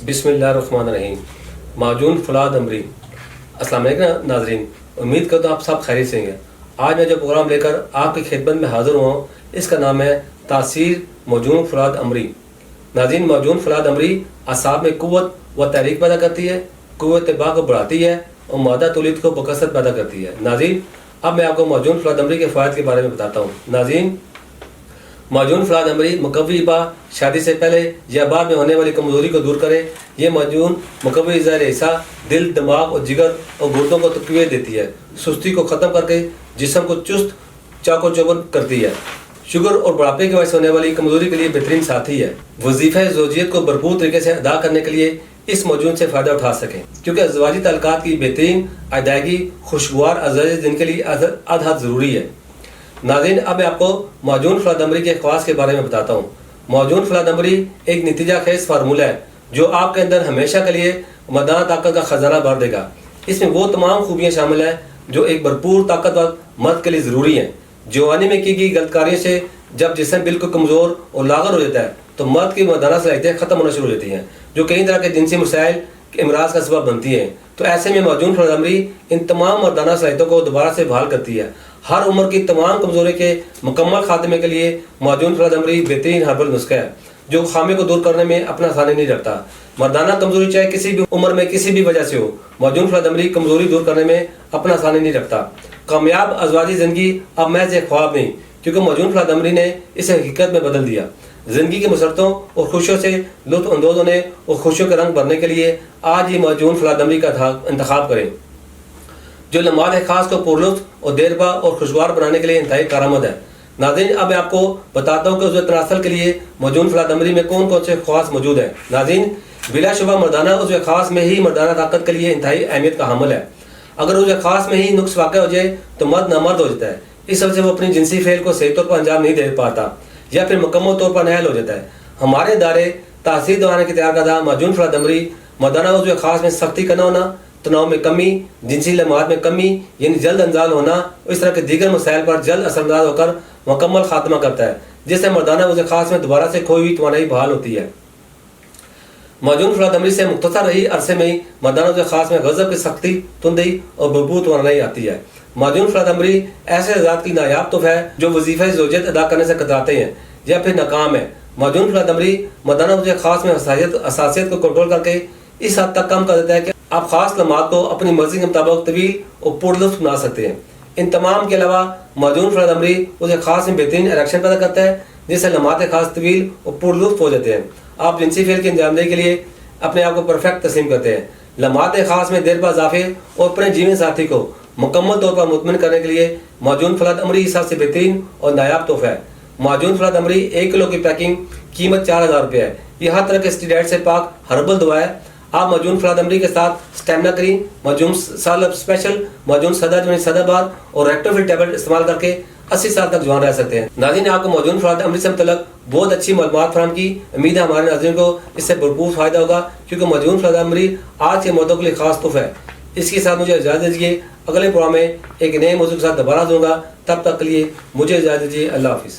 بسم اللہ الرحمن الرحیم. معجون فولاد امری. السلام علیکم ناظرین, امید کرتا ہوں آپ سب خیریت سے ہیں. آج میں جو پروگرام لے کر آپ کی خدمت میں حاضر ہوا ہوں اس کا نام ہے تاثیر معجون فولاد امری. ناظرین, معجون فولاد امری اعصاب میں قوت و تحریک پیدا کرتی ہے, قوت طباع کو بڑھاتی ہے اور مادہ تولید کو بکثرت پیدا کرتی ہے. ناظرین, اب میں آپ کو معجون فولاد امری کے فوائد کے بارے میں بتاتا ہوں. ناظرین, معجون فولاد امری مقوی با شادی سے پہلے یا بعد میں ہونے والی کمزوری کو دور کرے. یہ معجون مقوی ظاہر حصہ دل, دماغ اور جگر اور گردوں کو تقویت دیتی ہے. سستی کو ختم کر کے جسم کو چست چاق و چوبند کرتی ہے. شوگر اور بڑھاپے کی وجہ سے ہونے والی کمزوری کے لیے بہترین ساتھی ہے. وظیفہ زوجیت کو بھرپور طریقے سے ادا کرنے کے لیے اس معجون سے فائدہ اٹھا سکیں, کیونکہ ازدواجی تعلقات کی بہترین ادائیگی خوشگوار ازواج دن کے لیے حد ضروری ہے. ناظرین, اب میں آپ کو معجون فولاد امری کے خواص کے بارے میں بتاتا ہوں. معجون فولاد امری ایک نتیجہ خیز فارمولہ ہے جو آپ کے اندر ہمیشہ کے لیے مردانہ طاقت کا خزانہ بھر دے گا. اس میں وہ تمام خوبیاں شامل ہیں جو ایک بھرپور طاقتور مرد کے لیے ضروری ہیں. جوانی میں کی گئی غلط کاریوں سے جب جسم بالکل کمزور اور لاغر ہو جاتا ہے تو مرد کی مردانہ صلاحیتیں ختم ہونا شروع ہو جاتی ہیں, جو کئی طرح کے جنسی مسائل کے امراض کا سبب بنتی ہیں. تو ایسے میں معجون فولاد امری ان تمام مردانہ صلاحیتوں کو دوبارہ سے بحال کرتی ہے. ہر عمر کی تمام کمزوری کے مکمل خاتمے کے لیے معجون فولاد امری بہترین ہربل نسخہ ہے جو خامی کو دور کرنے میں اپنا ثانی نہیں رکھتا. مردانہ کمزوری چاہے کسی بھی عمر میں کسی بھی وجہ سے ہو, معجون فولاد امری کمزوری دور کرنے میں اپنا ثانی نہیں رکھتا. کامیاب ازواجی زندگی اب محض ایک خواب نہیں, کیونکہ معجون فولاد امری نے اسے حقیقت میں بدل دیا. زندگی کے مسرتوں اور خوشیوں سے لطف اندوز ہونے اور خوشیوں کے رنگ بھرنے کے لیے آج ہی معجون فولاد امری کا انتخاب کریں, جو لمحات خاص کو پرلطف اور دیرپا اور خوشگوار بنانے کے لیے انتہائی کارآمد ہے. ناظرین, اب میں آپ کو بتاتا ہوں کہ عضو تناسل کے لیے معجون فولاد امری میں کون کون سے خواص موجود ہیں. ناظرین, بلا شبہ مردانہ عضو خاص میں ہی مردانہ طاقت کے لیے انتہائی اہمیت کا حامل ہے. اگر عضو خاص میں ہی نقص واقع ہو جائے تو مرد نامرد ہو جاتا ہے. اس وجہ سے وہ اپنی جنسی فعل کو صحیح طور پر انجام نہیں دے پاتا یا پھر مکمل طور پر نااہل ہو جاتا ہے. ہمارے ادارے تاثیر دوانے کی تیار کردہ معجون فولاد امری مردانہ عضو خاص میں سختی کا نہ ہونا, تناؤ میں کمی, جنسی لمحات میں کمی یعنی جلد انزال ہونا اور اس طرح کے دیگر مسائل پر جلد اثر انداز ہو کر مکمل خاتمہ کرتا ہے, جس سے مردانہ عضو خاص میں دوبارہ سے کھوئی ہوئی توانائی بحال ہوتی ہے. معجون فولاد امری سے مختصر رہی عرصے میں ہی مردانہ عضو خاص میں غضب کی سختی, تندی اور بھرپور توانائی آتی ہے. معجون فولاد امری ایسے ذات کی نایاب تحفہ ہے جو وظیفہ زوجیت ادا کرنے سے کتراتے ہیں یا پھر ناکام ہے. معجون فولاد امری مردانہ عضو خاص میں حساسیت کو کنٹرول کر کے اس حد تک کم کر دیتا ہے کہ آپ خاص لمحات کو اپنی مرضی کے مطابق طویل اور پرلطف بنا سکتے ہیں. ان تمام کے علاوہ معجون فولاد امری اسے خاص میں بہترین اریکشن پیدا کرتا ہے, جس سے لمحات خاص طویل اور پرلطف ہو جاتے ہیں. آپ جنسی فعل کی انجام دہی کے لیے اپنے آپ کو پرفیکٹ تسلیم کرتے ہیں. لمحات خاص میں دیر پا اضافے اور اپنے جیون ساتھی کو مکمل طور پر مطمئن کرنے کے لیے معجون فولاد امری اس حد سے بہترین اور نایاب تحفہ ہے. معجون فولاد امری 1 کلو کی پیکنگ قیمت 4000 روپے ہے. یہ ہر طرح کے اسٹیرائڈ سے پاک ہربل دوا ہے. آپ معجون فولاد امری کے ساتھ سٹیمنا کریم, معجون سالب اسپیشل, معجون سدا بار اور ریکٹوفل ٹیبلٹ استعمال کر کے 80 سال تک جوان رہ سکتے ہیں. ناظرین نے آپ کو معجون فولاد امری سے متعلق بہت اچھی معلومات فراہم کی. امید ہے ہمارے ناظرین کو اس سے بھرپور فائدہ ہوگا, کیونکہ معجون فولاد امری آج کے مردوں کے لیے خاص تحفہ ہے. اس کے ساتھ مجھے اجازت دیجیے, اگلے پروگرام میں ایک نئے موضوع کے ساتھ دوبارہ دوں گا. تب تک کے لیے مجھے اجازت دیجیے. اللہ حافظ.